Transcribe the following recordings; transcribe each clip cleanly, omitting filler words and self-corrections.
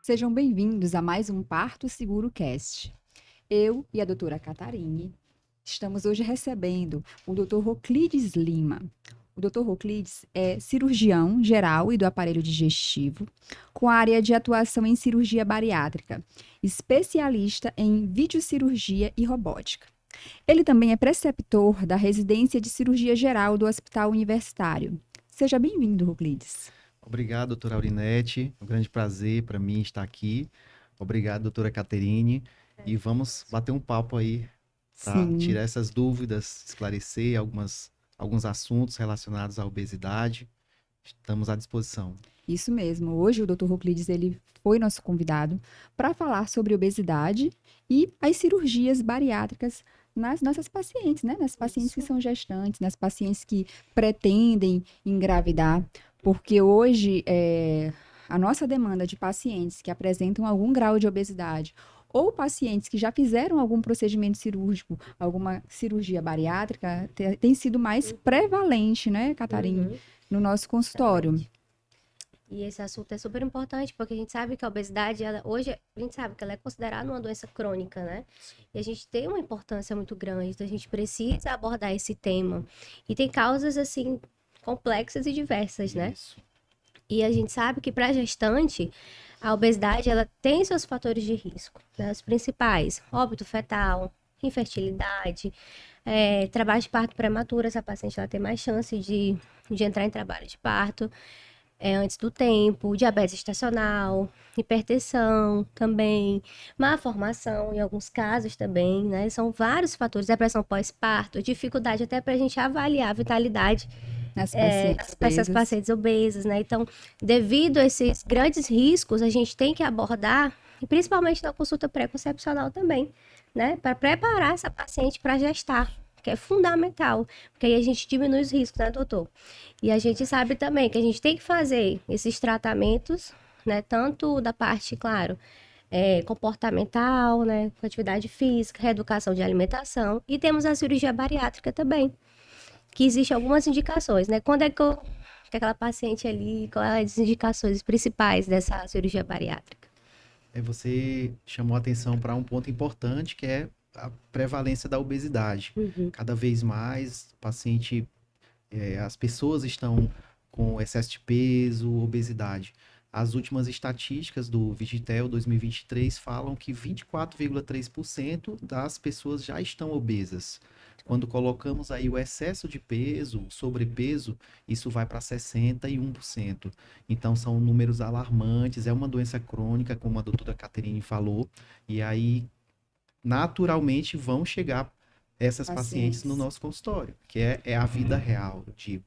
Sejam bem-vindos a mais um Parto Seguro Cast. Eu e a doutora Catarine estamos hoje recebendo o Dr. Roclides Lima. O Dr. Roclides é cirurgião geral e do aparelho digestivo, com área de atuação em cirurgia bariátrica, especialista em videocirurgia e robótica. Ele também é preceptor da residência de cirurgia geral do Hospital Universitário. Seja bem-vindo, Roclides. Obrigado, doutora Aurinete. É um grande prazer para mim estar aqui. Obrigado, doutora Caterine. E vamos bater um papo aí para Sim. tirar essas dúvidas, esclarecer alguns assuntos relacionados à obesidade. Estamos à disposição. Isso mesmo. Hoje o Dr. Roclides ele foi nosso convidado para falar sobre obesidade e as cirurgias bariátricas nas nossas pacientes, né? Nas pacientes que são gestantes, nas pacientes que pretendem engravidar, porque hoje a nossa demanda de pacientes que apresentam algum grau de obesidade ou pacientes que já fizeram algum procedimento cirúrgico, alguma cirurgia bariátrica, tem sido mais prevalente, né, Catarina, no nosso consultório. E esse assunto é super importante, porque a gente sabe que a obesidade, hoje, a gente sabe que ela é considerada uma doença crônica, né? E a gente tem uma importância muito grande, então a gente precisa abordar esse tema. E tem causas, assim, complexas e diversas, né? Isso. E a gente sabe que para gestante, a obesidade, ela tem seus fatores de risco, né? Os principais, óbito fetal, infertilidade, trabalho de parto prematuro, essa paciente ela tem mais chance de entrar em trabalho de parto antes do tempo, diabetes estacional, hipertensão também, má formação em alguns casos também, né? São vários fatores, depressão pós-parto, dificuldade até para a gente avaliar a vitalidade Nas pacientes dessas obesas. pacientes obesas, né? Então, devido a esses grandes riscos, a gente tem que abordar, e principalmente na consulta pré-concepcional também, né? Para preparar essa paciente para gestar, que é fundamental, porque aí a gente diminui os riscos, né, doutor? E a gente sabe também que a gente tem que fazer esses tratamentos, né? Tanto da parte, claro, comportamental, né? Com atividade física, reeducação de alimentação, e temos a cirurgia bariátrica também, que existem algumas indicações, né? Quando é que aquela paciente ali, quais as indicações principais dessa cirurgia bariátrica? Você chamou a atenção para um ponto importante, que é a prevalência da obesidade. Cada vez mais, as pessoas estão com excesso de peso, obesidade. As últimas estatísticas do Vigitel 2023 falam que 24,3% das pessoas já estão obesas. Quando colocamos aí o excesso de peso, o sobrepeso, isso vai para 61%. Então são números alarmantes, é uma doença crônica, como a doutora Caterine falou, e aí naturalmente vão chegar essas pacientes no nosso consultório, que é a vida real, eu digo.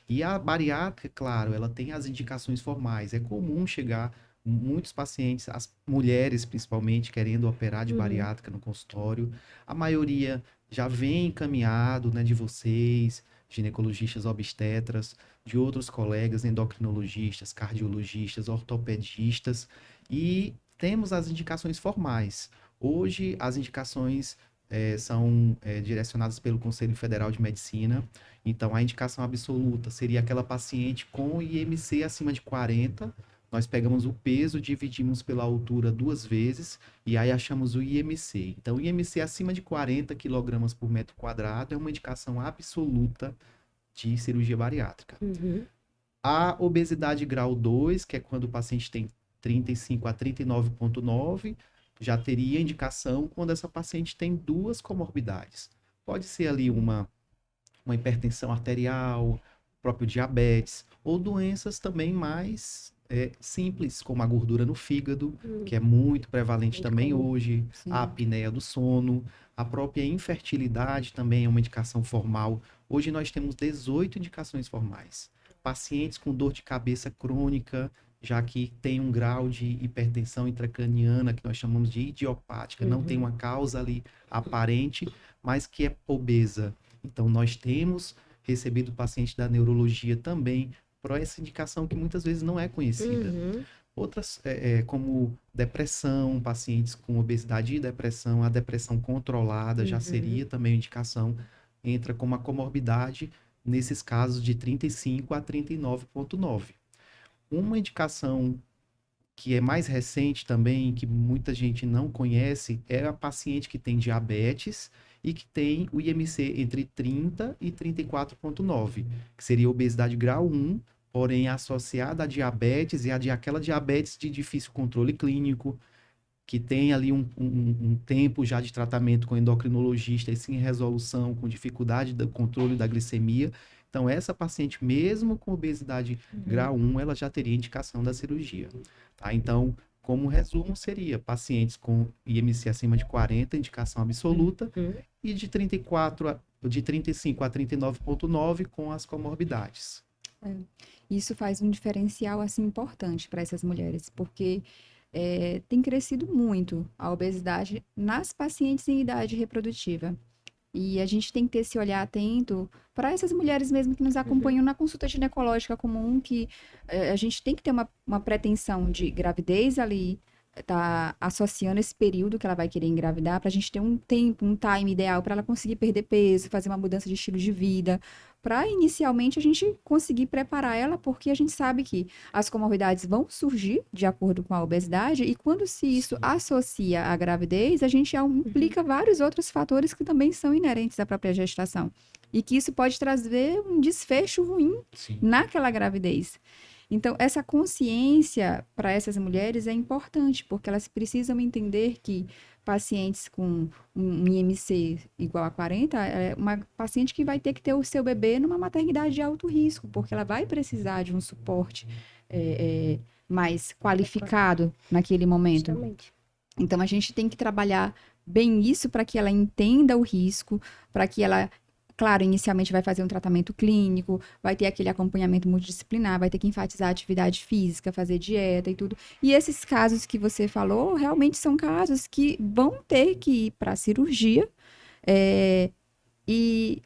E a bariátrica, claro, ela tem as indicações formais. É comum chegar muitos pacientes, as mulheres principalmente, querendo operar de bariátrica no consultório. A maioria já vem encaminhado, né, de vocês, ginecologistas, obstetras, de outros colegas, endocrinologistas, cardiologistas, ortopedistas, e temos as indicações formais. Hoje, as indicações são direcionadas pelo Conselho Federal de Medicina. Então, a indicação absoluta seria aquela paciente com IMC acima de 40. Nós pegamos o peso, dividimos pela altura 2 vezes e aí achamos o IMC. Então, o IMC acima de 40 quilogramas por metro quadrado é uma indicação absoluta de cirurgia bariátrica. A obesidade grau 2, que é quando o paciente tem 35 a 39,9, já teria indicação quando essa paciente tem duas comorbidades. Pode ser ali uma hipertensão arterial, próprio diabetes, ou doenças também mais simples, como a gordura no fígado, que é muito prevalente Muito também comum. hoje, Sim. a apneia do sono, a própria infertilidade também é uma indicação formal. Hoje nós temos 18 indicações formais. Pacientes com dor de cabeça crônica, já que tem um grau de hipertensão intracraniana, que nós chamamos de idiopática, não tem uma causa ali aparente, mas que é obesa. Então, nós temos recebido pacientes da neurologia também por essa indicação que muitas vezes não é conhecida. Outras, como depressão, pacientes com obesidade e depressão, a depressão controlada já seria também indicação, entra como uma comorbidade nesses casos de 35 a 39,9. Uma indicação que é mais recente também, que muita gente não conhece, é a paciente que tem diabetes e que tem o IMC entre 30 e 34,9, que seria obesidade grau 1, porém associada à diabetes e aquela diabetes de difícil controle clínico, que tem ali um tempo já de tratamento com endocrinologista e sem resolução, com dificuldade do controle da glicemia. Então, essa paciente, mesmo com obesidade grau 1, ela já teria indicação da cirurgia. Tá? Então, como resumo, seria pacientes com IMC acima de 40, indicação absoluta, e de 35 a 39,9 com as comorbidades. Isso faz um diferencial assim importante para essas mulheres, porque tem crescido muito a obesidade nas pacientes em idade reprodutiva. E a gente tem que ter esse olhar atento para essas mulheres mesmo que nos acompanham na consulta ginecológica comum, que a gente tem que ter uma pretensão de gravidez ali, tá associando esse período que ela vai querer engravidar, para a gente ter um tempo, um time ideal para ela conseguir perder peso, fazer uma mudança de estilo de vida, para inicialmente a gente conseguir preparar ela, porque a gente sabe que as comorbidades vão surgir de acordo com a obesidade, e quando se isso associa à gravidez, a gente implica vários outros fatores que também são inerentes à própria gestação, e que isso pode trazer um desfecho ruim naquela gravidez. Então, essa consciência para essas mulheres é importante, porque elas precisam entender que pacientes com um IMC igual a 40 é uma paciente que vai ter que ter o seu bebê numa maternidade de alto risco, porque ela vai precisar de um suporte mais qualificado naquele momento. Justamente. Então, a gente tem que trabalhar bem isso para que ela entenda o risco, para que ela... Claro, inicialmente vai fazer um tratamento clínico, vai ter aquele acompanhamento multidisciplinar, vai ter que enfatizar a atividade física, fazer dieta e tudo. E esses casos que você falou, realmente são casos que vão ter que ir para a cirurgia. E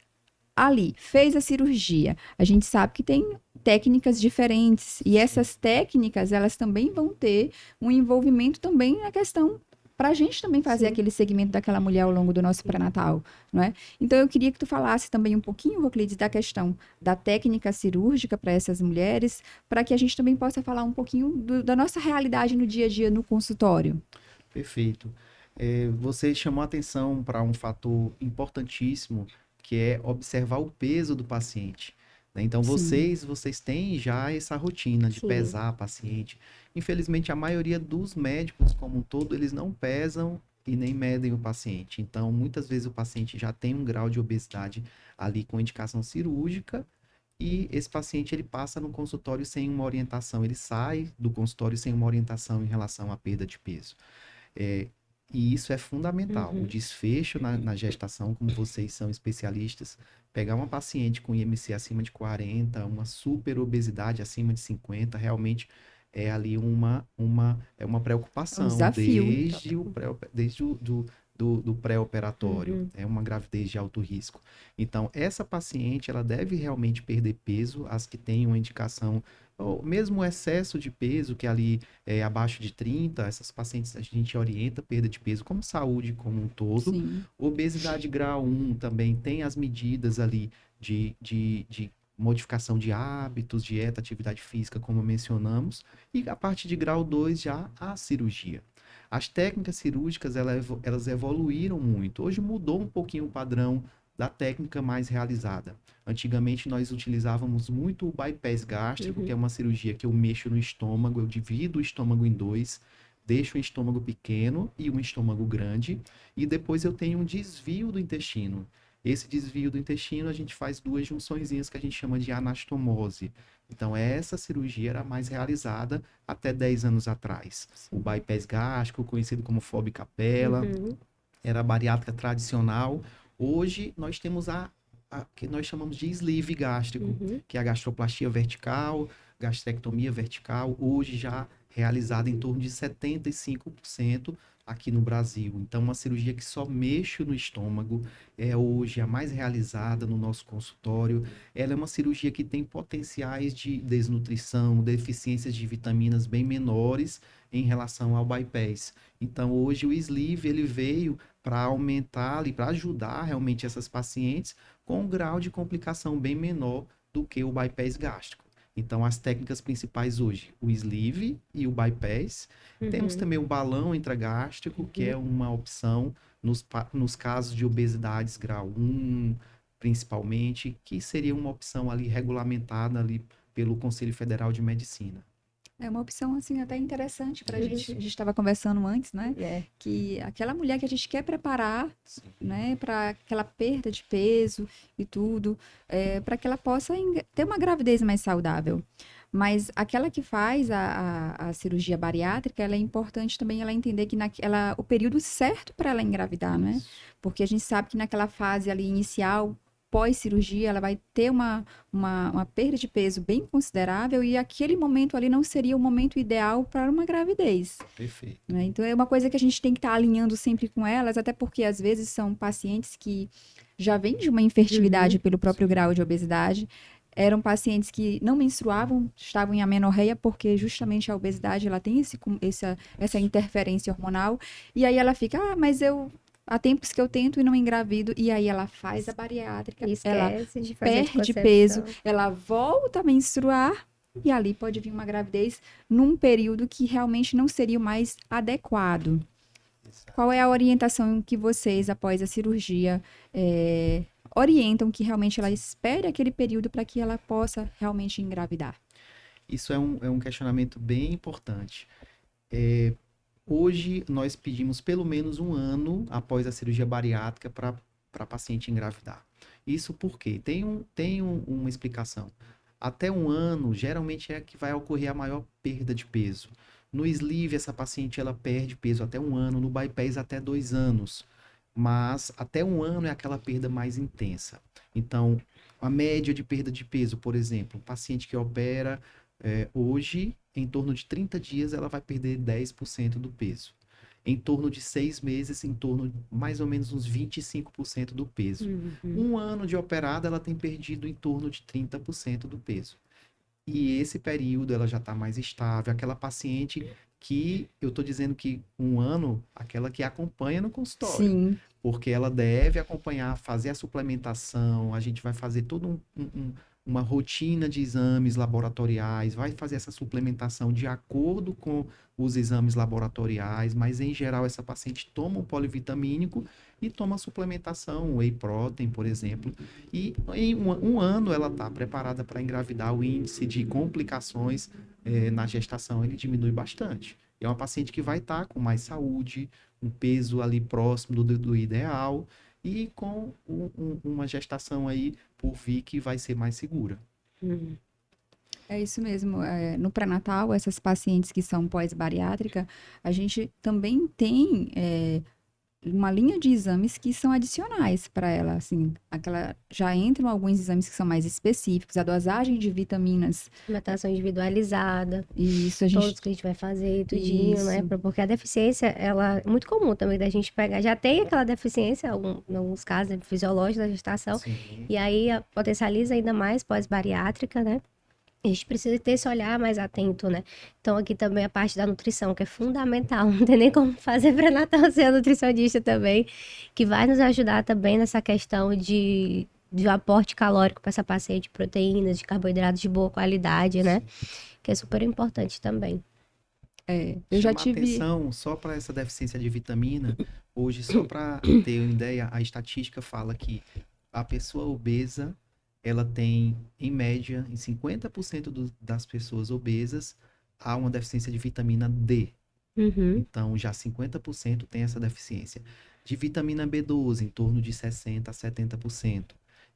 ali, fez a cirurgia. A gente sabe que tem técnicas diferentes. E essas técnicas, elas também vão ter um envolvimento também na questão para a gente também fazer aquele segmento daquela mulher ao longo do nosso pré-natal, não é? Então, eu queria que tu falasse também um pouquinho, Roclides, da questão da técnica cirúrgica para essas mulheres, para que a gente também possa falar um pouquinho da nossa realidade no dia a dia no consultório. Perfeito. Você chamou a atenção para um fator importantíssimo, que é observar o peso do paciente. Então, vocês têm já essa rotina de pesar a paciente. Infelizmente, a maioria dos médicos, como um todo, eles não pesam e nem medem o paciente. Então, muitas vezes o paciente já tem um grau de obesidade ali com indicação cirúrgica e esse paciente ele passa no consultório sem uma orientação. Ele sai do consultório sem uma orientação em relação à perda de peso. E isso é fundamental. O desfecho na gestação, como vocês são especialistas, pegar uma paciente com IMC acima de 40, uma super obesidade acima de 50, realmente é ali uma preocupação. Um desafio. Desde o pré-operatório. É uma gravidez de alto risco. Então, essa paciente, ela deve realmente perder peso, as que têm uma indicação, ou mesmo o excesso de peso, que ali é abaixo de 30, essas pacientes a gente orienta perda de peso como saúde como um todo. Obesidade grau 1 também tem as medidas ali de modificação de hábitos, dieta, atividade física, como mencionamos, e a parte de grau 2 já a cirurgia. As técnicas cirúrgicas, elas evoluíram muito. Hoje mudou um pouquinho o padrão da técnica mais realizada. Antigamente, nós utilizávamos muito o bypass gástrico, que é uma cirurgia que eu mexo no estômago, eu divido o estômago em dois, deixo um estômago pequeno e um estômago grande, e depois eu tenho um desvio do intestino. Esse desvio do intestino, a gente faz duas junçõezinhas que a gente chama de anastomose. Então, essa cirurgia era mais realizada até 10 anos atrás. O bypass gástrico, conhecido como FOB Capella, era a bariátrica tradicional. Hoje, nós temos a que nós chamamos de sleeve gástrico, que é a gastroplastia vertical, gastrectomia vertical, hoje já realizada em torno de 75% aqui no Brasil. Então, uma cirurgia que só mexe no estômago, é hoje a mais realizada no nosso consultório. Ela é uma cirurgia que tem potenciais de desnutrição, deficiências de vitaminas bem menores em relação ao bypass. Então, hoje o sleeve ele veio para aumentar e para ajudar realmente essas pacientes com um grau de complicação bem menor do que o bypass gástrico. Então, as técnicas principais hoje, o sleeve e o bypass. Temos também o balão intragástrico, que é uma opção nos casos de obesidades grau 1, principalmente, que seria uma opção ali regulamentada ali pelo Conselho Federal de Medicina. É uma opção, assim, até interessante para a Isso. gente estava conversando antes, né? É. Que aquela mulher que a gente quer preparar, Sim. né, para aquela perda de peso e tudo, para que ela possa ter uma gravidez mais saudável. Mas aquela que faz a cirurgia bariátrica, ela é importante também ela entender que o período certo para ela engravidar, né? Isso. Porque a gente sabe que naquela fase ali inicial, pós-cirurgia, ela vai ter uma perda de peso bem considerável e aquele momento ali não seria o momento ideal para uma gravidez, Perfeito. né? Então, é uma coisa que a gente tem que estar alinhando sempre com elas, até porque às vezes são pacientes que já vêm de uma infertilidade pelo próprio grau de obesidade. Eram pacientes que não menstruavam, estavam em amenorreia, porque justamente a obesidade ela tem essa interferência hormonal. E aí ela fica, mas há tempos que eu tento e não engravido. E aí ela faz a bariátrica, ela Esquece de fazer perde anticoncepção. peso, ela volta a menstruar. E ali pode vir uma gravidez num período que realmente não seria o mais adequado. Exato. Qual é a orientação que vocês, após a cirurgia, orientam que realmente ela espere aquele período para que ela possa realmente engravidar? Isso é um questionamento bem importante. Hoje, nós pedimos pelo menos 1 ano após a cirurgia bariátrica para a paciente engravidar. Isso porque tem uma explicação. Até 1 ano, geralmente é que vai ocorrer a maior perda de peso. No sleeve, essa paciente ela perde peso até 1 ano, no bypass até 2 anos. Mas até 1 ano é aquela perda mais intensa. Então, a média de perda de peso, por exemplo, um paciente que opera hoje, em torno de 30 dias, ela vai perder 10% do peso. Em torno de 6 meses, em torno de mais ou menos uns 25% do peso. 1 ano de operada, ela tem perdido em torno de 30% do peso. E esse período ela já está mais estável. Aquela paciente que eu estou dizendo que 1 ano, aquela que acompanha no consultório. Sim, Porque ela deve acompanhar, fazer a suplementação, a gente vai fazer toda uma rotina de exames laboratoriais, vai fazer essa suplementação de acordo com os exames laboratoriais, mas em geral essa paciente toma um polivitamínico e toma suplementação, whey protein, por exemplo, e em 1 ano ela está preparada para engravidar. O índice de complicações na gestação ele diminui bastante. É uma paciente que vai estar com mais saúde, um peso ali próximo do ideal e com uma gestação aí por vir que vai ser mais segura. é isso mesmo. No pré-natal, essas pacientes que são pós-bariátrica, a gente também tem uma linha de exames que são adicionais para ela, assim, já entram alguns exames que são mais específicos, a dosagem de vitaminas, Alimentação individualizada, e isso a todos gente que a gente vai fazer, tudinho, né? Isso. Porque a deficiência, ela é muito comum também da gente pegar. Já tem aquela deficiência, em alguns casos, né, fisiológica da gestação, Sim. e aí potencializa ainda mais pós-bariátrica, né? A gente precisa ter esse olhar mais atento, né? Então, aqui também a parte da nutrição, que é fundamental. Não tem nem como fazer pré-natal ser a nutricionista também, que vai nos ajudar também nessa questão de aporte calórico para essa paciente, proteínas, de carboidratos de boa qualidade, né? Que é super importante também. eu já Chamar tive atenção só para essa deficiência de vitamina. Hoje, só para ter uma ideia, a estatística fala que a pessoa obesa, ela tem, em média, em 50% das pessoas obesas, há uma deficiência de vitamina D. Então, já 50% tem essa deficiência. De vitamina B12, em torno de 60% a 70%.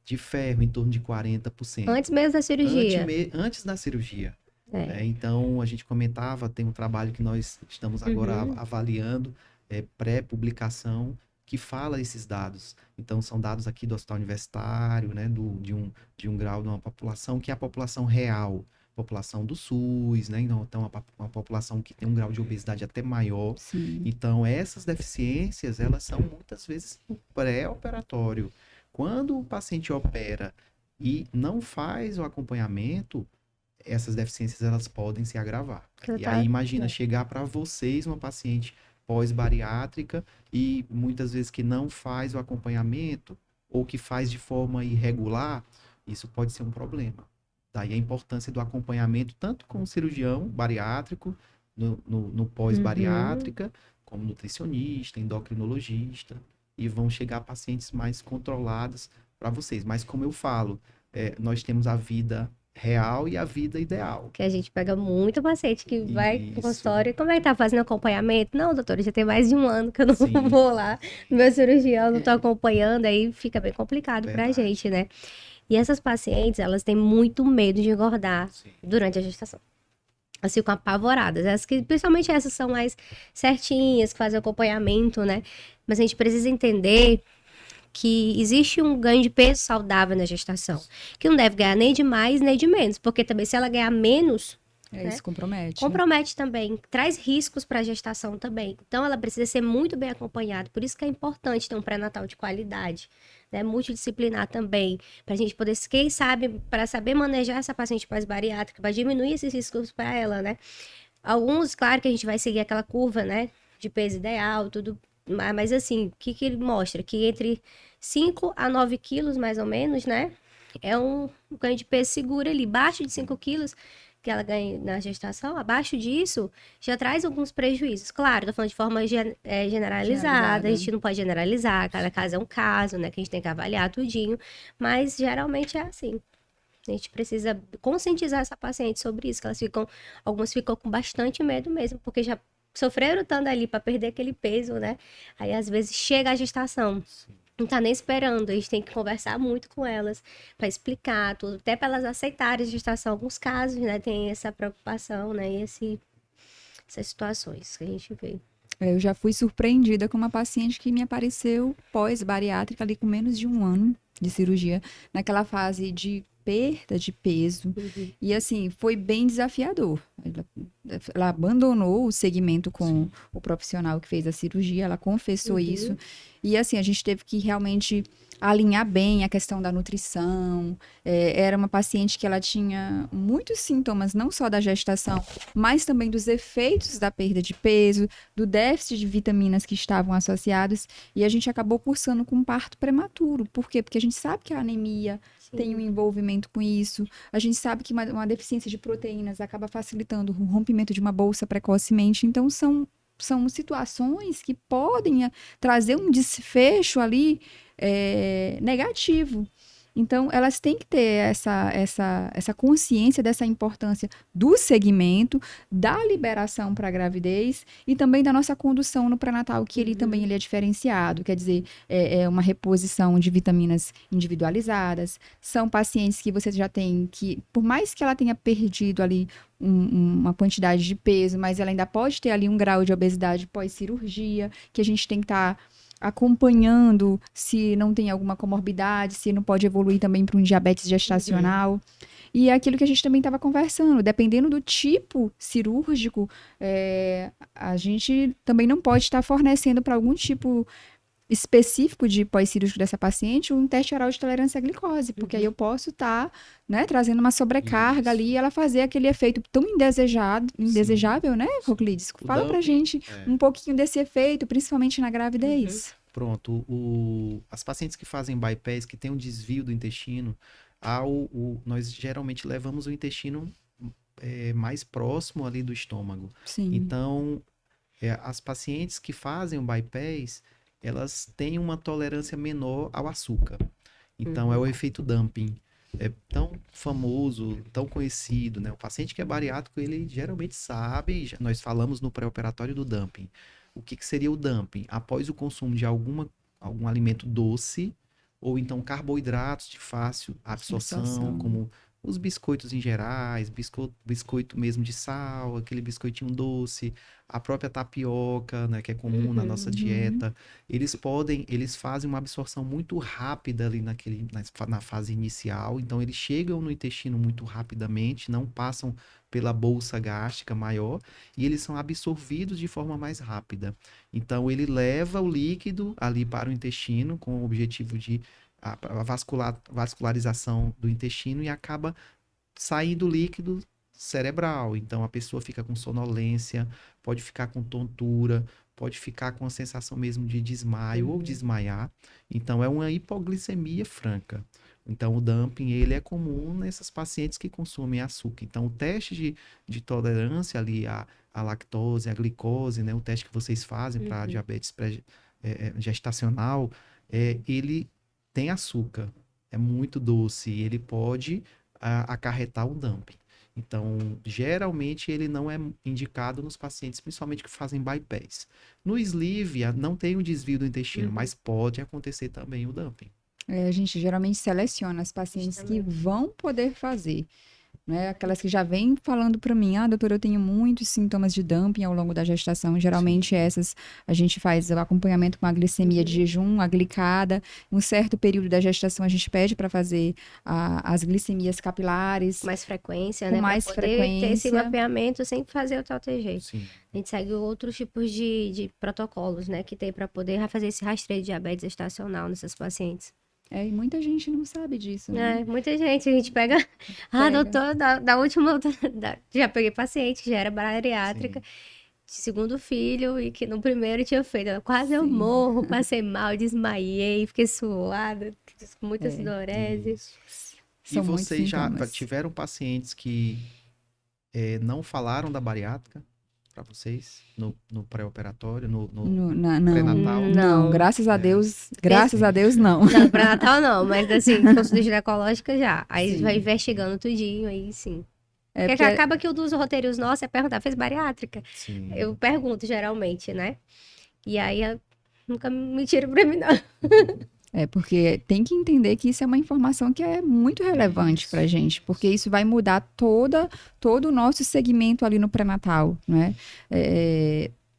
De ferro, em torno de 40%. Antes mesmo da cirurgia. Antes da cirurgia. É. Então, a gente comentava, tem um trabalho que nós estamos agora avaliando, pré-publicação, que fala esses dados. Então, são dados aqui do Hospital Universitário, né, de um grau de uma população que é a população real, população do SUS, né, então uma população que tem um grau de obesidade até maior. sim, Então, essas deficiências, elas são muitas vezes no pré-operatório. Quando o paciente opera e não faz o acompanhamento, essas deficiências elas podem se agravar. E aí imagina chegar para vocês uma paciente pós-bariátrica e muitas vezes que não faz o acompanhamento ou que faz de forma irregular, isso pode ser um problema. Daí a importância do acompanhamento, tanto com o cirurgião bariátrico, no pós-bariátrica, como nutricionista, endocrinologista, e vão chegar pacientes mais controladas para vocês. Mas como eu falo, nós temos a vida real e a vida ideal. Que a gente pega muito paciente que vai pro Isso. consultório e como é que tá fazendo acompanhamento? Não, doutora, já tem mais de um ano que eu não Sim. vou lá no meu cirurgião, não tô acompanhando, aí fica bem complicado pra Verdade. gente, né? E essas pacientes, elas têm muito medo de engordar Sim. durante a gestação. Elas ficam apavoradas. Principalmente essas são mais certinhas, que fazem acompanhamento, né? Mas a gente precisa entender que existe um ganho de peso saudável na gestação. Que não deve ganhar nem de mais, nem de menos. Porque também se ela ganhar menos, né? Isso compromete. Compromete também, traz riscos para a gestação também. Então, ela precisa ser muito bem acompanhada. Por isso que é importante ter um pré-natal de qualidade, né? Multidisciplinar também, para a gente poder, quem sabe, para saber manejar essa paciente pós-bariátrica, para diminuir esses riscos para ela, né? Alguns, claro que a gente vai seguir aquela curva, né? De peso ideal, tudo. Mas assim, o que ele mostra? Que entre 5 a 9 quilos, mais ou menos, né? É um ganho de peso seguro ali. Baixo de 5 quilos, que ela ganha na gestação, abaixo disso, já traz alguns prejuízos. Claro, tô falando de forma generalizada, a gente não pode generalizar, cada caso é um caso, né, que a gente tem que avaliar tudinho, mas geralmente é assim. A gente precisa conscientizar essa paciente sobre isso, que algumas ficam com bastante medo mesmo, porque já sofreram tanto ali para perder aquele peso, né? Aí às vezes chega a gestação, Sim. não tá nem esperando, a gente tem que conversar muito com elas para explicar tudo, até para elas aceitarem a gestação. Alguns casos, né, tem essa preocupação, né, e essas situações que a gente vê. Eu já fui surpreendida com uma paciente que me apareceu pós-bariátrica ali com menos de um ano de cirurgia, naquela fase de perda de peso. E assim, foi bem desafiador. Ela abandonou o segmento com o profissional que fez a cirurgia, ela confessou isso. E assim, a gente teve que realmente alinhar bem a questão da nutrição. Era uma paciente que ela tinha muitos sintomas, não só da gestação, mas também dos efeitos da perda de peso, do déficit de vitaminas que estavam associados. E a gente acabou cursando com um parto prematuro. Por quê? Porque a gente sabe que a anemia tem um envolvimento com isso. A gente sabe que uma deficiência de proteínas acaba facilitando o rompimento de uma bolsa precocemente. Então, são situações que podem trazer um desfecho ali negativo. Então, elas têm que ter essa consciência dessa importância do segmento, da liberação para a gravidez e também da nossa condução no pré-natal, que ele também ele é diferenciado. Quer dizer, é uma reposição de vitaminas individualizadas. São pacientes que você já tem que, por mais que ela tenha perdido ali uma quantidade de peso, mas ela ainda pode ter ali um grau de obesidade pós-cirurgia, que a gente tem que estar acompanhando se não tem alguma comorbidade, se não pode evoluir também para um diabetes gestacional. E é aquilo que a gente também estava conversando, dependendo do tipo cirúrgico, a gente também não pode estar fornecendo para algum tipo específico de pós-cirúrgico dessa paciente um teste oral de tolerância à glicose, porque aí eu posso estar trazendo uma sobrecarga ali e ela fazer aquele efeito tão indesejável, né, Roclides? Fala pra gente um pouquinho desse efeito, principalmente na gravidez. Pronto, as pacientes que fazem bypass, que tem um desvio do intestino, nós geralmente levamos o intestino mais próximo ali do estômago. Sim. Então, as pacientes que fazem o bypass, elas têm uma tolerância menor ao açúcar. Então, é o efeito dumping. É tão famoso, tão conhecido, né? O paciente que é bariátrico, ele geralmente sabe, nós falamos no pré-operatório do dumping. O que seria o dumping? Após o consumo de algum alimento doce, ou então carboidratos de fácil absorção, como os biscoitos em gerais, biscoito mesmo de sal, aquele biscoitinho doce, a própria tapioca, né, que é comum na nossa dieta, eles fazem uma absorção muito rápida ali na fase inicial, então eles chegam no intestino muito rapidamente, não passam pela bolsa gástrica maior, e eles são absorvidos de forma mais rápida. Então ele leva o líquido ali para o intestino com o objetivo de a vascularização do intestino e acaba saindo líquido cerebral. Então a pessoa fica com sonolência, pode ficar com tontura, pode ficar com a sensação mesmo de desmaio ou desmaiar. Então é uma hipoglicemia franca. Então, o dumping, ele é comum nessas pacientes que consomem açúcar. Então, o teste de tolerância ali à lactose, à glicose, né? O teste que vocês fazem para diabetes gestacional, ele tem açúcar. É muito doce e ele pode acarretar um dumping. Então, geralmente, ele não é indicado nos pacientes, principalmente que fazem bypass. No sleeve, não tem o desvio do intestino, mas pode acontecer também o dumping. A gente geralmente seleciona as pacientes que vão poder fazer, né? Aquelas que já vêm falando para mim, doutora, eu tenho muitos sintomas de dumping ao longo da gestação. Geralmente essas a gente faz o acompanhamento com a glicemia de jejum, a glicada. Um certo período da gestação a gente pede para fazer as glicemias capilares. Com mais frequência, Com né? mais pra poder frequência. ter esse mapeamento sem fazer o TOTG. Sim. A gente segue outros tipos de protocolos, né? Que tem para poder fazer esse rastreio de diabetes gestacional nessas pacientes. E muita gente não sabe disso, né? Muita gente, a gente pega. Doutor, da última. Já peguei paciente que já era bariátrica, de segundo filho, e que no primeiro tinha feito. Quase eu morro, passei mal, desmaiei, fiquei suada, com muita sudorese. E vocês já tiveram pacientes que não falaram da bariátrica para vocês no pré-operatório, no pré-natal? Não, graças a Deus, graças a Deus não. Não, pré-natal não, mas assim, consulta ginecológica já. Aí vai investigando tudinho, aí sim. Porque acaba que um dos roteiros nossos é perguntar, fez bariátrica? Sim. Eu pergunto geralmente, né? E aí nunca me tira pra mim, não. Porque tem que entender que isso é uma informação que é muito relevante para a gente, porque isso vai mudar todo o nosso segmento ali no pré-natal, né?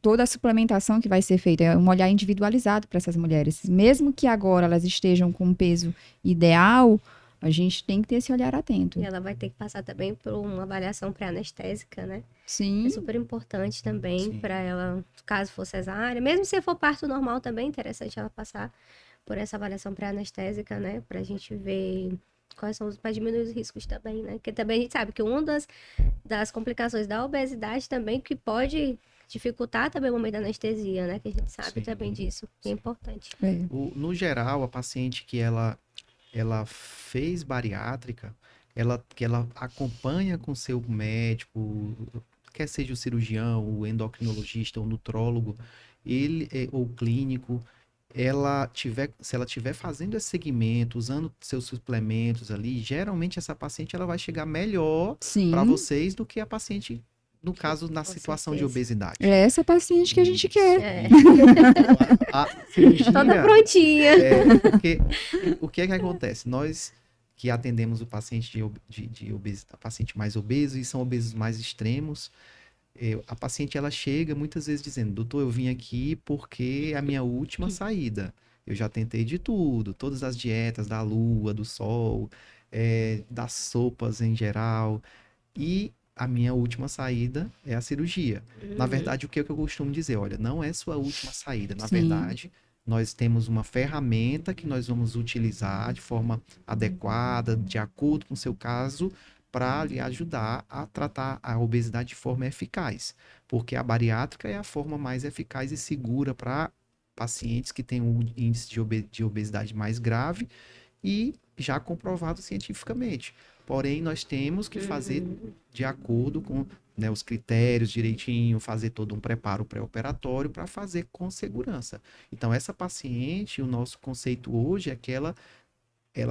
Toda a suplementação que vai ser feita é um olhar individualizado para essas mulheres. Mesmo que agora elas estejam com um peso ideal, a gente tem que ter esse olhar atento. E ela vai ter que passar também por uma avaliação pré-anestésica, né? Sim. É super importante também para ela, caso for cesárea. Mesmo se for parto normal também, é interessante ela passar por essa avaliação pré-anestésica, né? Pra gente ver quais são para diminuir os riscos também, né? Porque também a gente sabe que uma das complicações da obesidade também, que pode dificultar também o momento da anestesia, né? Que a gente sabe também disso, que é importante. No geral, a paciente que ela fez bariátrica, que ela acompanha com seu médico, quer seja o cirurgião, o endocrinologista, o nutrólogo, ou clínico, se ela estiver fazendo esse segmento, usando seus suplementos ali, geralmente essa paciente ela vai chegar melhor para vocês do que a paciente, no caso, na situação de obesidade. É essa paciente que a gente quer. A cirurgia, toda prontinha. Porque o que é que acontece? Nós que atendemos o paciente de obesidade, paciente mais obeso, e são obesos mais extremos, a paciente ela chega muitas vezes dizendo, doutor, eu vim aqui porque é a minha última saída. Eu já tentei de tudo, todas as dietas da lua, do sol, das sopas em geral, e a minha última saída é a cirurgia. Na verdade, o que eu costumo dizer? Olha, não é sua última saída. Na verdade, nós temos uma ferramenta que nós vamos utilizar de forma adequada, de acordo com o seu caso, para lhe ajudar a tratar a obesidade de forma eficaz. Porque a bariátrica é a forma mais eficaz e segura para pacientes que têm um índice de obesidade mais grave e já comprovado cientificamente. Porém, nós temos que fazer de acordo com os critérios direitinho, fazer todo um preparo pré-operatório para fazer com segurança. Então, essa paciente, o nosso conceito hoje é que ela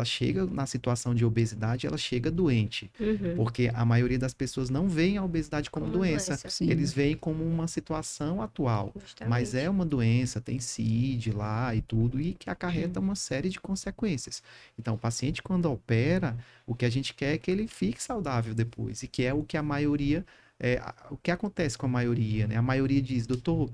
chega na situação de obesidade, ela chega doente. Porque a maioria das pessoas não veem a obesidade como doença. Eles veem como uma situação atual. Justamente. Mas é uma doença, tem CID lá e tudo, e que acarreta uma série de consequências. Então, o paciente, quando opera, o que a gente quer é que ele fique saudável depois. E que é o que a maioria... o que acontece com a maioria, né? A maioria diz, doutor,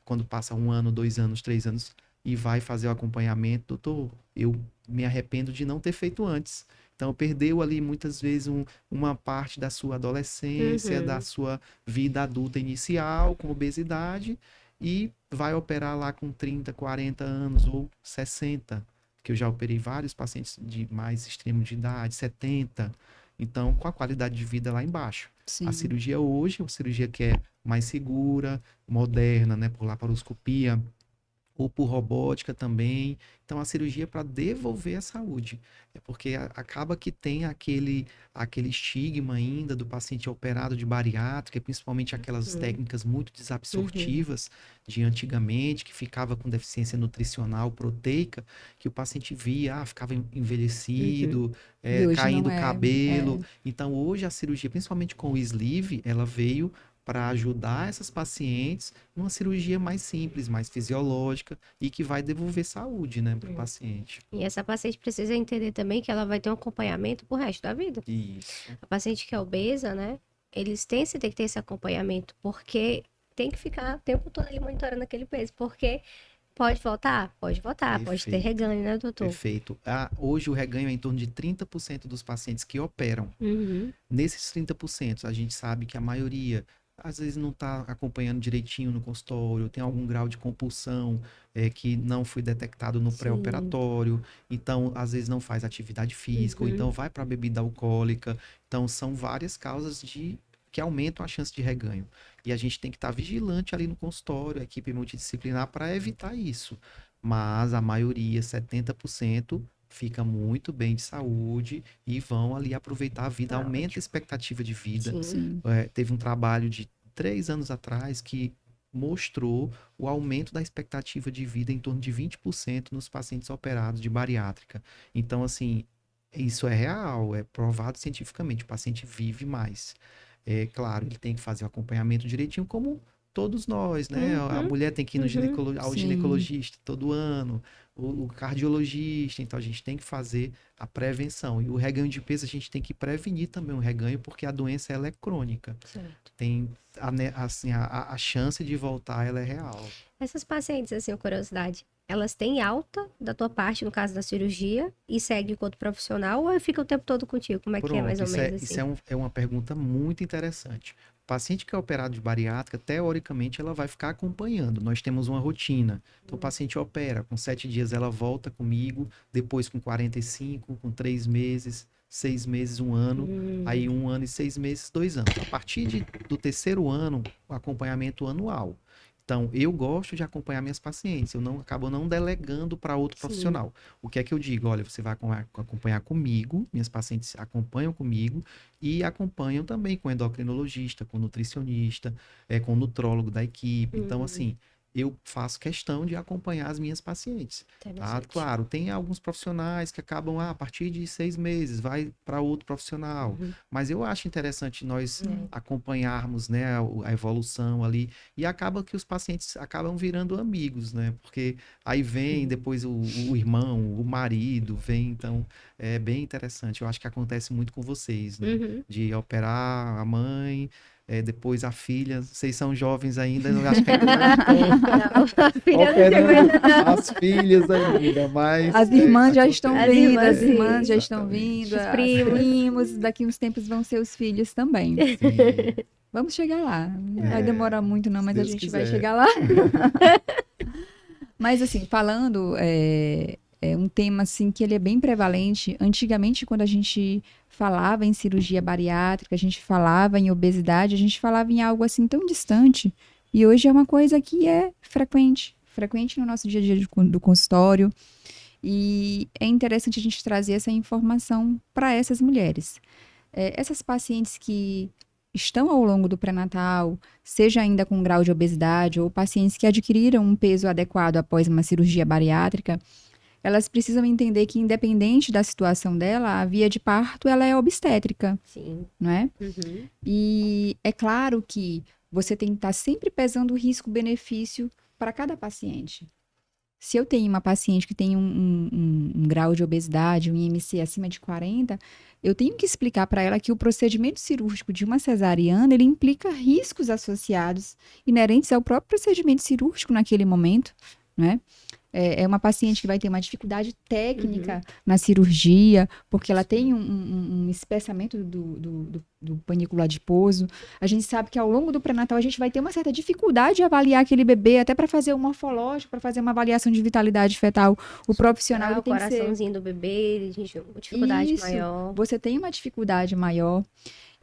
quando passa 1 ano, 2 anos, 3 anos... e vai fazer o acompanhamento, doutor, eu me arrependo de não ter feito antes. Então, perdeu ali muitas vezes uma parte da sua adolescência, da sua vida adulta inicial, com obesidade, e vai operar lá com 30, 40 anos ou 60, que eu já operei vários pacientes de mais extremo de idade, 70, então com a qualidade de vida lá embaixo. A cirurgia hoje é uma cirurgia que é mais segura, moderna, né, por laparoscopia, ou por robótica também. Então, a cirurgia é para devolver a saúde. É porque acaba que tem aquele estigma ainda do paciente operado de bariátrica, principalmente aquelas técnicas muito desabsortivas de antigamente, que ficava com deficiência nutricional proteica, que o paciente via, ficava envelhecido, E hoje caindo não o é. cabelo. Então, hoje a cirurgia, principalmente com o sleeve, ela veio para ajudar essas pacientes numa cirurgia mais simples, mais fisiológica e que vai devolver saúde, né, para o paciente. E essa paciente precisa entender também que ela vai ter um acompanhamento pro resto da vida. Isso. A paciente que é obesa, né? Eles têm que ter esse acompanhamento, porque tem que ficar o tempo todo ali monitorando aquele peso, porque pode voltar? Pode voltar, pode ter Perfeito. reganho, né, doutor? Perfeito. Hoje o reganho é em torno de 30% dos pacientes que operam. Uhum. Nesses 30%, a gente sabe que a maioria, às vezes, não está acompanhando direitinho no consultório, tem algum grau de compulsão que não foi detectado no Sim. pré-operatório, então, às vezes, não faz atividade física, ou então vai para a bebida alcoólica. Então, são várias causas que aumentam a chance de reganho. E a gente tem que estar vigilante ali no consultório, a equipe multidisciplinar, para evitar isso. Mas a maioria, 70%, fica muito bem de saúde e vão ali aproveitar a vida, Tá aumenta a ótimo. expectativa de vida. Sim. Sim. Teve um trabalho de 3 anos atrás que mostrou o aumento da expectativa de vida em torno de 20% nos pacientes operados de bariátrica. Então, assim, isso é real, é provado cientificamente, o paciente vive mais. É claro, ele tem que fazer o acompanhamento direitinho, como todos nós, né? A mulher tem que ir no ao Sim. ginecologista todo ano, o cardiologista, então a gente tem que fazer a prevenção. E o reganho de peso a gente tem que prevenir também o reganho, porque a doença ela é crônica. Certo. Tem a chance de voltar, ela é real. Essas pacientes, assim, curiosidade, elas têm alta da tua parte, no caso da cirurgia, e segue enquanto profissional, ou fica o tempo todo contigo? Como é que é, mais ou Isso menos assim? isso é uma pergunta muito interessante. O paciente que é operado de bariátrica, teoricamente, ela vai ficar acompanhando. Nós temos uma rotina. Então, o paciente opera, com 7 dias ela volta comigo, depois com 45, com 3 meses, 6 meses, 1 ano, aí 1 ano e 6 meses, 2 anos. A partir do terceiro ano, o acompanhamento anual. Então, eu gosto de acompanhar minhas pacientes, eu acabo não delegando para outro profissional. O que é que eu digo? Olha, você vai acompanhar comigo, minhas pacientes acompanham comigo e acompanham também com endocrinologista, com nutricionista, com nutrólogo da equipe. Então, assim, eu faço questão de acompanhar as minhas pacientes. Tá? Interessante. Claro, tem alguns profissionais que acabam, a partir de 6 meses, vai para outro profissional. Mas eu acho interessante nós acompanharmos, né, a evolução ali. E acaba que os pacientes acabam virando amigos, né? Porque aí vem depois o irmão, o marido, vem. Então, é bem interessante. Eu acho que acontece muito com vocês, né? De operar a mãe. Depois a filha, vocês são jovens ainda, eu acho que ainda não estão A filha não operando chegou ainda, não. as filhas ainda, mas... As irmãs já estão As vindo, irmãs, as irmãs sim. já estão Exatamente. vindo, Os os primos. primos, daqui uns tempos vão ser os filhos também. Sim, Vamos chegar lá. Não vai É, demorar muito não, se mas a Deus gente vai quiser. chegar lá. Mas assim, falando, é um tema assim que ele é bem prevalente. Antigamente, quando a gente falava em cirurgia bariátrica, a gente falava em obesidade, a gente falava em algo assim tão distante. E hoje é uma coisa que é frequente no nosso dia a dia do consultório. E é interessante a gente trazer essa informação para essas mulheres. Essas pacientes que estão ao longo do pré-natal, seja ainda com grau de obesidade, ou pacientes que adquiriram um peso adequado após uma cirurgia bariátrica, elas precisam entender que, independente da situação dela, a via de parto ela é obstétrica, Sim. não é? Uhum. E é claro que você tem que estar sempre pesando o risco-benefício para cada paciente. Se eu tenho uma paciente que tem um grau de obesidade, um IMC acima de 40, eu tenho que explicar para ela que o procedimento cirúrgico de uma cesariana, ele implica riscos associados inerentes ao próprio procedimento cirúrgico naquele momento, né? É uma paciente que vai ter uma dificuldade técnica na cirurgia, porque ela tem um espessamento do panículo adiposo. A gente sabe que ao longo do pré-natal a gente vai ter uma certa dificuldade de avaliar aquele bebê, até para fazer o morfológico, para fazer uma avaliação de vitalidade fetal. O profissional ele O tem que ser... coraçãozinho do bebê, uma dificuldade Isso, maior. você tem uma dificuldade maior.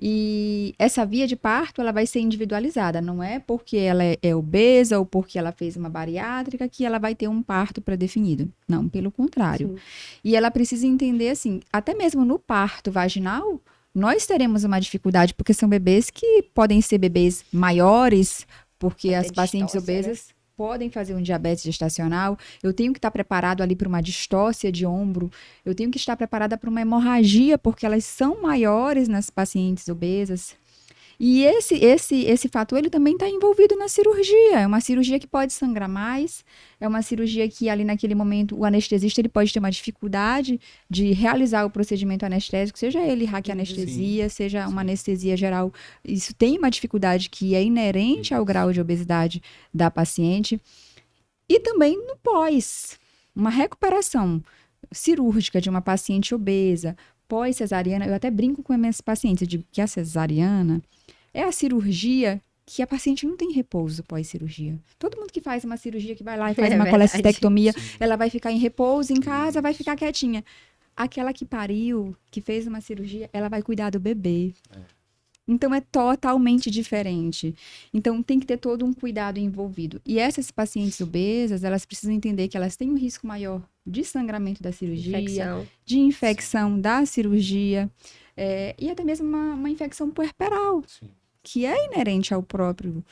E essa via de parto, ela vai ser individualizada. Não é porque ela é obesa ou porque ela fez uma bariátrica que ela vai ter um parto pré-definido. Não, pelo contrário. Sim. E ela precisa entender, assim, até mesmo no parto vaginal, nós teremos uma dificuldade, porque são bebês que podem ser bebês maiores, porque Vai as ter pacientes distócia, né? obesas podem fazer um diabetes gestacional. Eu tenho que estar preparado ali para uma distócia de ombro. Eu tenho que estar preparada para uma hemorragia, porque elas são maiores nas pacientes obesas. E esse fator, ele também está envolvido na cirurgia. É uma cirurgia que pode sangrar mais, é uma cirurgia que ali naquele momento o anestesista ele pode ter uma dificuldade de realizar o procedimento anestésico, seja ele raquianestesia, seja uma anestesia geral. Isso tem uma dificuldade que é inerente ao grau de obesidade da paciente. E também no pós, uma recuperação cirúrgica de uma paciente obesa, pós-cesariana. Eu até brinco com as minhas pacientes, eu digo que a cesariana é a cirurgia que a paciente não tem repouso pós-cirurgia. Todo mundo que faz uma cirurgia, que vai lá e faz É uma verdade. colestectomia, Sim. ela vai ficar em repouso em casa, vai ficar quietinha. Aquela que pariu, que fez uma cirurgia, ela vai cuidar do bebê. Então é totalmente diferente. Então tem que ter todo um cuidado envolvido. E essas pacientes obesas, elas precisam entender que elas têm um risco maior de sangramento da cirurgia, Infecção. de infecção da cirurgia, e até mesmo uma infecção puerperal, Sim. que é inerente ao próprio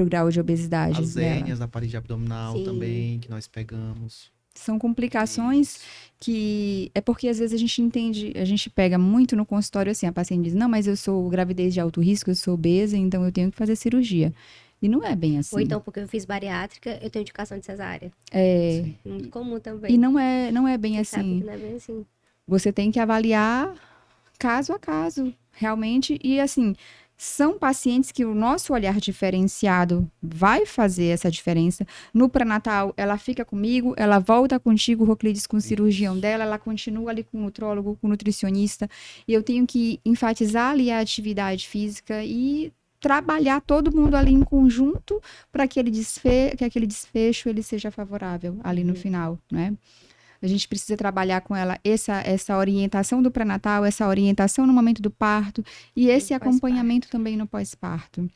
grau de obesidade As dela. hérnias da parede abdominal Sim. também, que nós pegamos. São complicações que é porque às vezes a gente entende, a gente pega muito no consultório assim, a paciente diz, não, mas eu sou gravidez de alto risco, eu sou obesa, então eu tenho que fazer cirurgia. E não é bem assim. Ou então, porque eu fiz bariátrica, eu tenho indicação de cesárea. É, Sim. Muito comum também. e não é bem Quem sabe assim. que não é bem assim. Você tem que avaliar caso a caso, realmente. E assim, são pacientes que o nosso olhar diferenciado vai fazer essa diferença. No pré-natal, ela fica comigo, ela volta contigo, Roclides, com o cirurgião dela, ela continua ali com o nutrólogo, com o nutricionista. E eu tenho que enfatizar ali a atividade física e trabalhar todo mundo ali em conjunto para que aquele desfecho ele seja favorável ali no final, né? A gente precisa trabalhar com ela essa orientação do pré-natal, essa orientação no momento do parto e esse acompanhamento também no pós-parto.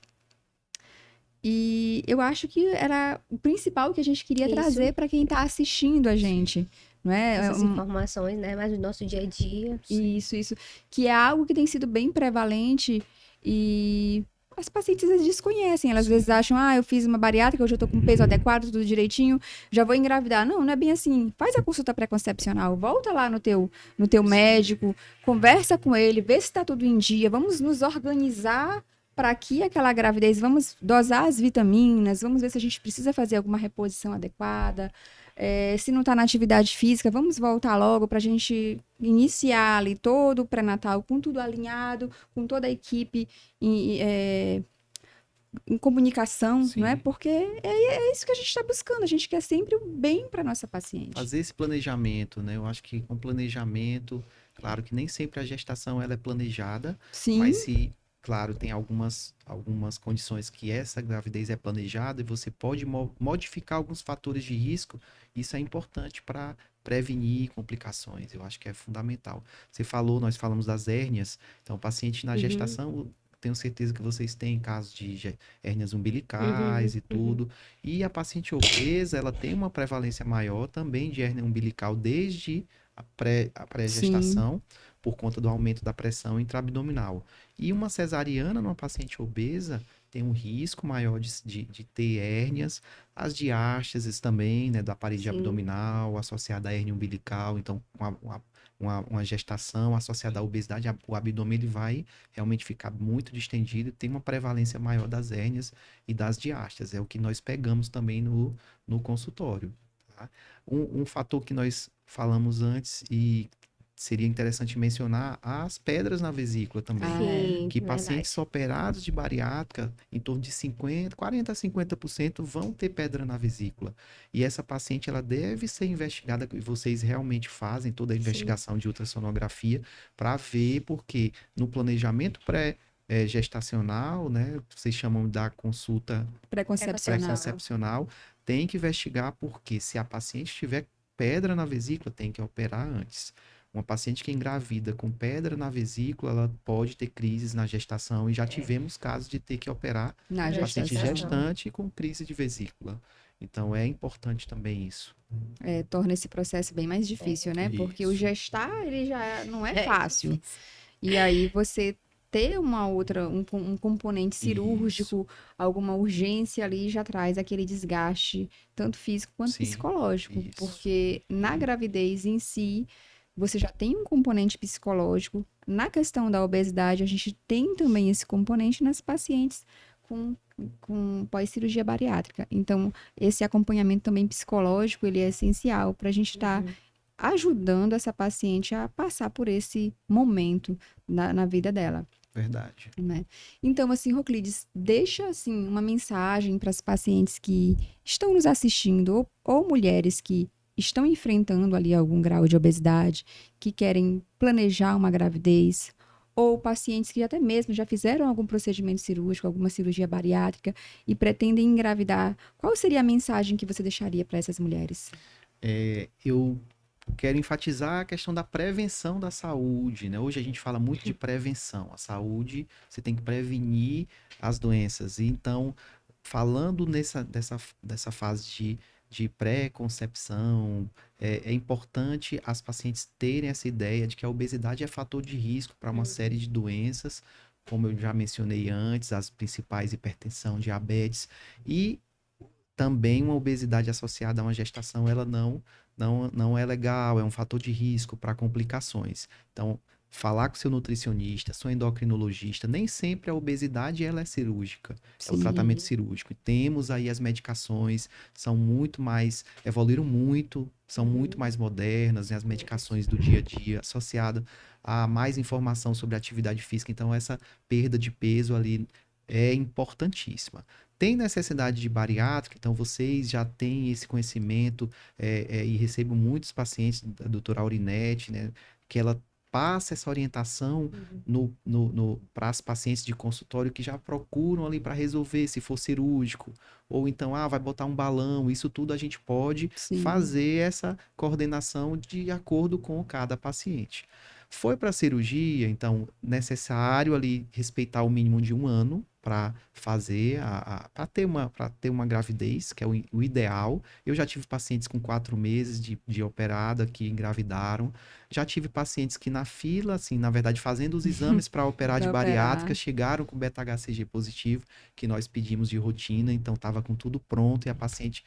E eu acho que era o principal que a gente queria Isso. trazer para quem está assistindo a gente, não é? Essas informações, né? Mais do nosso dia a dia. Isso, que é algo que tem sido bem prevalente e as pacientes às vezes desconhecem, elas às vezes acham, eu fiz uma bariátrica, hoje eu tô com peso adequado, tudo direitinho, já vou engravidar. Não, não é bem assim. Faz a consulta pré-concepcional, volta lá no teu médico, conversa com ele, vê se tá tudo em dia, vamos nos organizar para que aquela gravidez, vamos dosar as vitaminas, vamos ver se a gente precisa fazer alguma reposição adequada. Se não está na atividade física, vamos voltar logo para a gente iniciar ali todo o pré-natal com tudo alinhado, com toda a equipe em comunicação, Sim. não é? Porque é isso que a gente está buscando, a gente quer sempre o bem para nossa paciente. Fazer esse planejamento, né? Eu acho que com planejamento, claro que nem sempre a gestação ela é planejada, Sim, mas se, claro, tem algumas condições que essa gravidez é planejada e você pode modificar alguns fatores de risco, isso é importante para prevenir complicações, eu acho que é fundamental. Nós falamos das hérnias, então o paciente na gestação, tenho certeza que vocês têm casos de hérnias umbilicais e tudo, e a paciente obesa, ela tem uma prevalência maior também de hérnia umbilical desde a pré-gestação, por conta do aumento da pressão intraabdominal. E uma cesariana numa paciente obesa tem um risco maior de ter hérnias, as diástases também, né, da parede abdominal, associada à hérnia umbilical, então uma gestação associada à obesidade, o abdômen ele vai realmente ficar muito distendido e tem uma prevalência maior das hérnias e das diástases, é o que nós pegamos também no consultório. Tá? Um fator que nós falamos antes e seria interessante mencionar as pedras na vesícula também. Sim, Que verdade. pacientes operados de bariátrica, em torno de 40 a 50% vão ter pedra na vesícula. E essa paciente, ela deve ser investigada, e vocês realmente fazem toda a investigação de ultrassonografia para ver, porque no planejamento gestacional, né, vocês chamam da consulta pré-concepcional, tem que investigar, porque se a paciente tiver pedra na vesícula, tem que operar antes. Uma paciente que engravida com pedra na vesícula, ela pode ter crises na gestação, e já tivemos casos de ter que operar Na paciente gestação. gestante com crise de vesícula. Então, é importante também isso. Torna esse processo bem mais difícil, né? Porque o Isso. gestar, ele já não é É fácil. difícil. E aí você ter um componente cirúrgico, alguma urgência ali, já traz aquele desgaste, tanto físico quanto Sim, psicológico. isso. Porque na gravidez em si, você já tem um componente psicológico. Na questão da obesidade, a gente tem também esse componente nas pacientes com pós-cirurgia bariátrica. Então, esse acompanhamento também psicológico, ele é essencial para a gente estar ajudando essa paciente a passar por esse momento na vida dela, Verdade. né? Então, assim, Roclides, deixa, assim, uma mensagem para as pacientes que estão nos assistindo, ou mulheres que estão enfrentando ali algum grau de obesidade, que querem planejar uma gravidez, ou pacientes que até mesmo já fizeram algum procedimento cirúrgico, alguma cirurgia bariátrica e pretendem engravidar. Qual seria a mensagem que você deixaria para essas mulheres? Eu quero enfatizar a questão da prevenção da saúde, né? Hoje a gente fala muito de prevenção. A saúde, você tem que prevenir as doenças. E então, falando dessa fase de pré-concepção, é importante as pacientes terem essa ideia de que a obesidade é fator de risco para uma série de doenças, como eu já mencionei antes, as principais: hipertensão, diabetes, e também uma obesidade associada a uma gestação, ela não é legal, é um fator de risco para complicações. Então, falar com seu nutricionista, seu endocrinologista, nem sempre a obesidade ela é cirúrgica, é o tratamento cirúrgico. E temos aí as medicações, são muito mais, evoluíram muito, são muito mais modernas, né, as medicações do dia a dia, associada a mais informação sobre atividade física. Então, essa perda de peso ali é importantíssima. Tem necessidade de bariátrica, então vocês já têm esse conhecimento, e recebo muitos pacientes da doutora Aurinete, né, que ela passa essa orientação para as pacientes de consultório que já procuram ali para resolver, se for cirúrgico, ou então, vai botar um balão. Isso tudo a gente pode fazer essa coordenação de acordo com cada paciente. Foi para cirurgia, então, necessário ali respeitar o mínimo de 1 ano para fazer, para ter uma gravidez, que é o ideal. Eu já tive pacientes com 4 meses de operada que engravidaram. Já tive pacientes que na fila, assim, na verdade, fazendo os exames para operar de bariátrica, chegaram com beta-HCG positivo, que nós pedimos de rotina, então estava com tudo pronto, e a paciente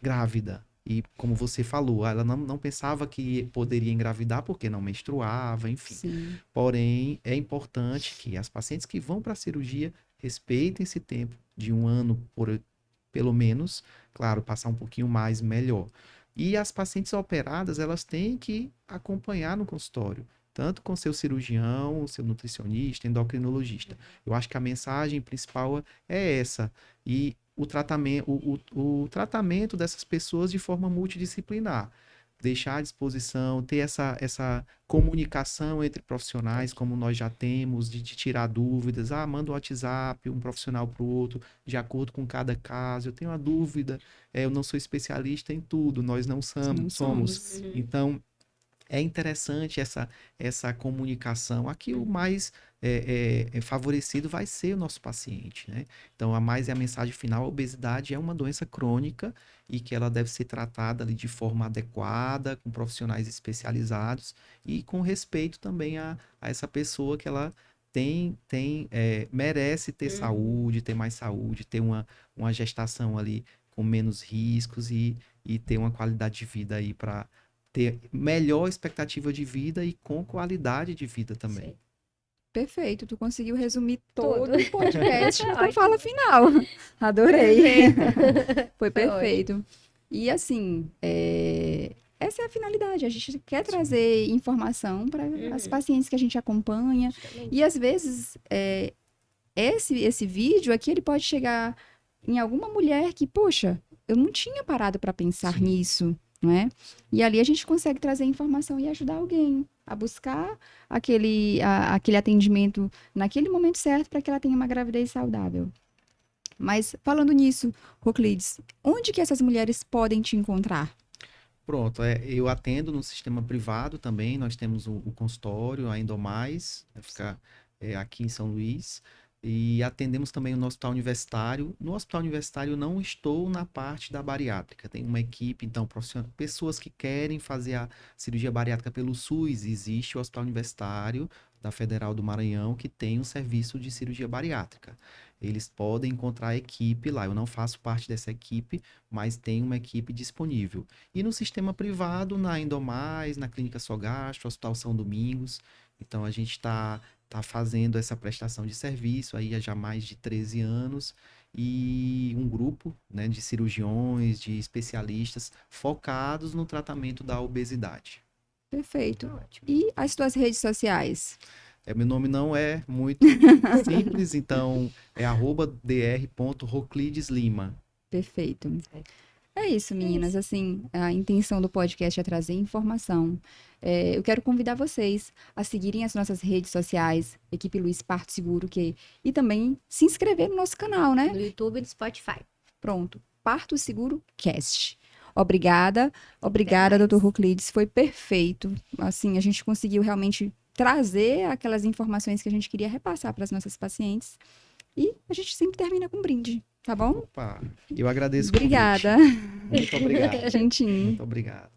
grávida. E como você falou, ela não pensava que poderia engravidar porque não menstruava, enfim. Sim. Porém, é importante que as pacientes que vão para a cirurgia respeitem esse tempo de 1 ano, pelo menos. Claro, passar um pouquinho mais, melhor. E as pacientes operadas, elas têm que acompanhar no consultório, tanto com seu cirurgião, seu nutricionista, endocrinologista. Eu acho que a mensagem principal é essa. E o tratamento dessas pessoas de forma multidisciplinar. Deixar à disposição, ter essa comunicação entre profissionais, como nós já temos, de tirar dúvidas. Manda um WhatsApp, um profissional para o outro, de acordo com cada caso. Eu tenho uma dúvida, eu não sou especialista em tudo, nós não somos. Então, é interessante essa comunicação. Aqui o mais favorecido vai ser o nosso paciente, né? Então, a mensagem final: a obesidade é uma doença crônica e que ela deve ser tratada ali de forma adequada, com profissionais especializados e com respeito também a essa pessoa, que ela merece ter saúde, ter mais saúde, ter uma gestação ali com menos riscos e ter uma qualidade de vida aí para ter melhor expectativa de vida e com qualidade de vida também. Sim. Perfeito, tu conseguiu resumir todo Tudo. o podcast na fala final. Adorei. Foi perfeito. E assim, essa é a finalidade. A gente quer trazer informação para as pacientes que a gente acompanha. E às vezes, esse vídeo aqui, ele pode chegar em alguma mulher que, poxa, eu não tinha parado para pensar nisso, não é? E ali a gente consegue trazer informação e ajudar alguém a buscar aquele atendimento naquele momento certo para que ela tenha uma gravidez saudável. Mas falando nisso, Roclides, onde que essas mulheres podem te encontrar? Pronto, eu atendo no sistema privado também, nós temos o consultório, a Indomais, fica aqui em São Luís, e atendemos também no hospital universitário. No hospital universitário eu não estou na parte da bariátrica, tem uma equipe, então, pessoas que querem fazer a cirurgia bariátrica pelo SUS, existe o hospital universitário da Federal do Maranhão que tem um serviço de cirurgia bariátrica. Eles podem encontrar a equipe lá, eu não faço parte dessa equipe, mas tem uma equipe disponível. E no sistema privado, na Indomais, na Clínica Sogastro, Hospital São Domingos, então a gente está fazendo essa prestação de serviço aí há já mais de 13 anos e um grupo, né, de cirurgiões, de especialistas focados no tratamento da obesidade. Perfeito. E as tuas redes sociais? Meu nome não é muito simples, então é @dr.roclideslima. Perfeito. É isso, meninas. Assim, a intenção do podcast é trazer informação. Eu quero convidar vocês a seguirem as nossas redes sociais, Equipe Luiz Porto Seguro, e também se inscrever no nosso canal, né? No YouTube e no Spotify. Pronto. Porto Seguro Cast. Obrigada, Dr. Roclides. Foi perfeito. Assim, a gente conseguiu realmente trazer aquelas informações que a gente queria repassar para as nossas pacientes. E a gente sempre termina com um brinde, tá bom? Opa, eu agradeço o Obrigada. convite. Muito obrigado. Gentinho. Muito obrigado.